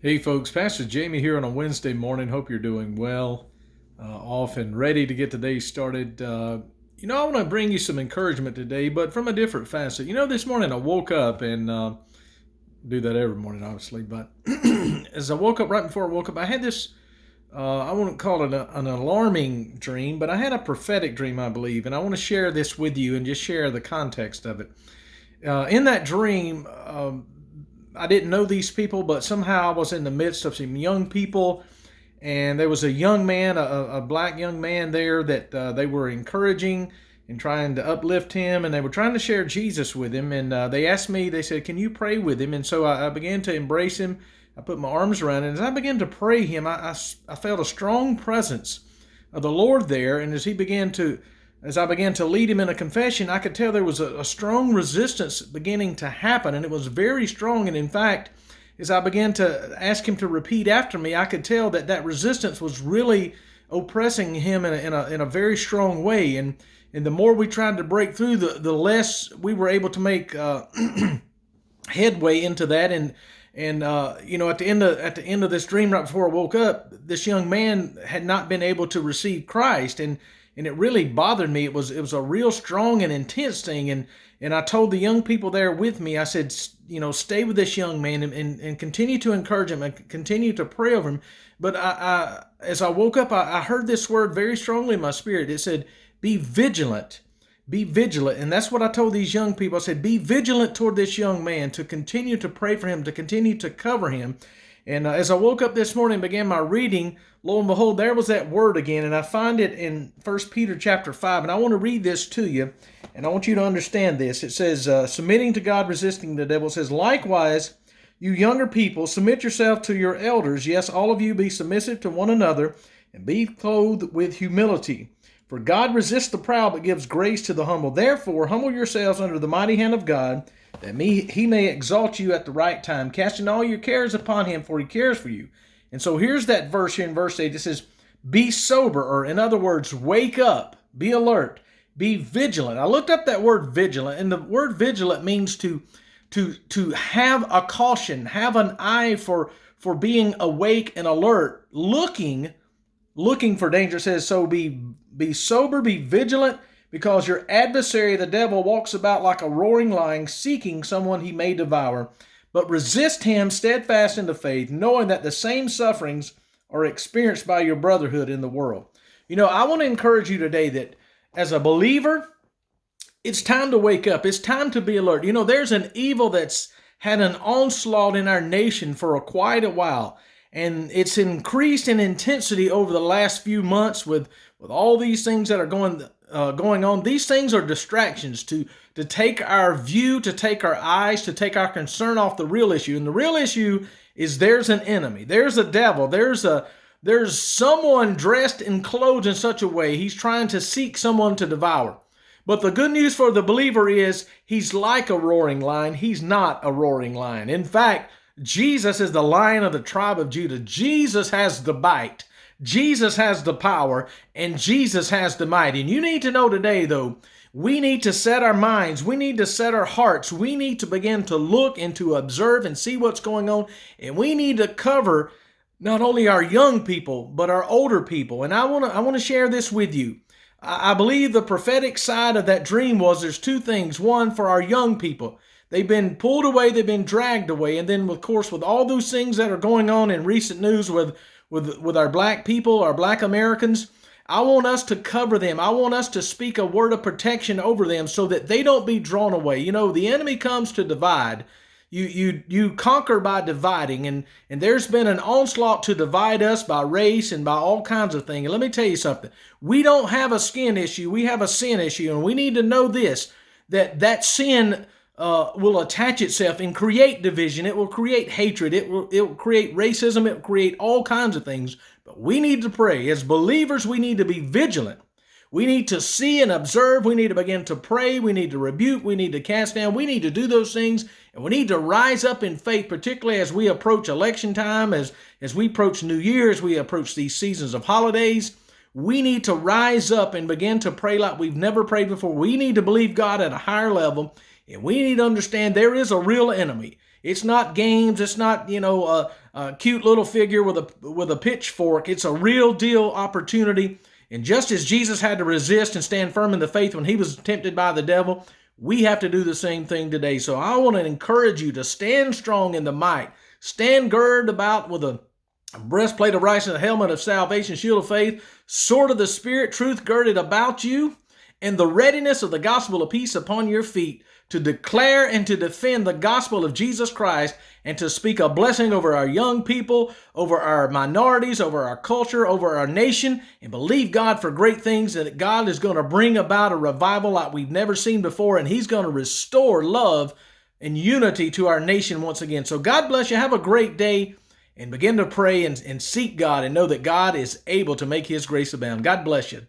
Hey folks, Pastor Jamie here on a Wednesday morning. Hope you're doing well, off and ready to get the day started. I want to bring you some encouragement today, but from a different facet. This morning I woke up and do that every morning, obviously. But as I woke up, right before I woke up, I had this. I wouldn't call it an alarming dream, but I had a prophetic dream, I believe, and I want to share this with you and just share the context of it. In that dream, I didn't know these people, but somehow I was in the midst of some young people, and there was a young man, a black young man there that they were encouraging and trying to uplift him, and they were trying to share Jesus with him. And they asked me, they said, "Can you pray with him?" And so I began to embrace him. I put my arms around him. As I began to pray him, I felt a strong presence of the Lord there. And as I began to lead him in a confession, I could tell there was a strong resistance beginning to happen, and it was very strong. And in fact, as I began to ask him to repeat after me, I could tell that resistance was really oppressing him in a very strong way. And the more we tried to break through, the less we were able to make headway into that. And at the end of this dream, right before I woke up, this young man had not been able to receive Christ, and it really bothered me. It was a real strong and intense thing, and I told the young people there with me, I said, stay with this young man and continue to encourage him and continue to pray over him. But as I woke up, I heard this word very strongly in my spirit. It said, "Be vigilant." Be vigilant. And that's what I told these young people. I said, be vigilant toward this young man, to continue to pray for him, to continue to cover him. And as I woke up this morning and began my reading, lo and behold, there was that word again. And I find it in 1 Peter chapter 5. And I want to read this to you. And I want you to understand this. It says, submitting to God, resisting the devil. It says, likewise, you younger people, submit yourself to your elders. Yes, all of you be submissive to one another, and be clothed with humility. For God resists the proud, but gives grace to the humble. Therefore, humble yourselves under the mighty hand of God, that he may exalt you at the right time, casting all your cares upon him, for he cares for you. And so here's that verse here in verse 8. It says, be sober, or in other words, wake up, be alert, be vigilant. I looked up that word vigilant, and the word vigilant means to have a caution, have an eye for being awake and alert, looking for danger. It says, so be sober, be vigilant, because your adversary, the devil, walks about like a roaring lion, seeking someone he may devour. But resist him steadfast in the faith, knowing that the same sufferings are experienced by your brotherhood in the world. I want to encourage you today that as a believer, it's time to wake up. It's time to be alert. There's an evil that's had an onslaught in our nation for quite a while. And it's increased in intensity over the last few months with all these things that are going on. These things are distractions to take our view, to take our eyes, to take our concern off the real issue. And the real issue is there's an enemy. There's a devil. There's someone dressed and clothed in such a way he's trying to seek someone to devour. But the good news for the believer is he's like a roaring lion. He's not a roaring lion. In fact, Jesus is the Lion of the tribe of Judah. Jesus has the bite. Jesus has the power, and Jesus has the might. And you need to know today, though, we need to set our minds. We need to set our hearts. We need to begin to look and to observe and see what's going on. And we need to cover not only our young people, but our older people. And I want to share this with you. I believe the prophetic side of that dream was there's two things. One, for our young people. They've been pulled away, they've been dragged away. And then, of course, with all those things that are going on in recent news with our black people, our black Americans, I want us to cover them. I want us to speak a word of protection over them so that they don't be drawn away. The enemy comes to divide. You conquer by dividing, and there's been an onslaught to divide us by race and by all kinds of things. And let me tell you something. We don't have a skin issue. We have a sin issue, and we need to know this, that sin will attach itself and create division. It will create hatred. It will create racism. It will create all kinds of things. But we need to pray. As believers, we need to be vigilant. We need to see and observe. We need to begin to pray. We need to rebuke. We need to cast down. We need to do those things. And we need to rise up in faith, particularly as we approach election time, as we approach New Year, as we approach these seasons of holidays. We need to rise up and begin to pray like we've never prayed before. We need to believe God at a higher level. And we need to understand there is a real enemy. It's not games. It's not, a cute little figure with a pitchfork. It's a real deal opportunity. And just as Jesus had to resist and stand firm in the faith when he was tempted by the devil, we have to do the same thing today. So I want to encourage you to stand strong in the might. Stand girded about with a breastplate of righteousness, a helmet of salvation, shield of faith, sword of the Spirit, truth girded about you, and the readiness of the gospel of peace upon your feet, to declare and to defend the gospel of Jesus Christ, and to speak a blessing over our young people, over our minorities, over our culture, over our nation, and believe God for great things, that God is going to bring about a revival like we've never seen before, and he's going to restore love and unity to our nation once again. So God bless you. Have a great day, and begin to pray and seek God, and know that God is able to make his grace abound. God bless you.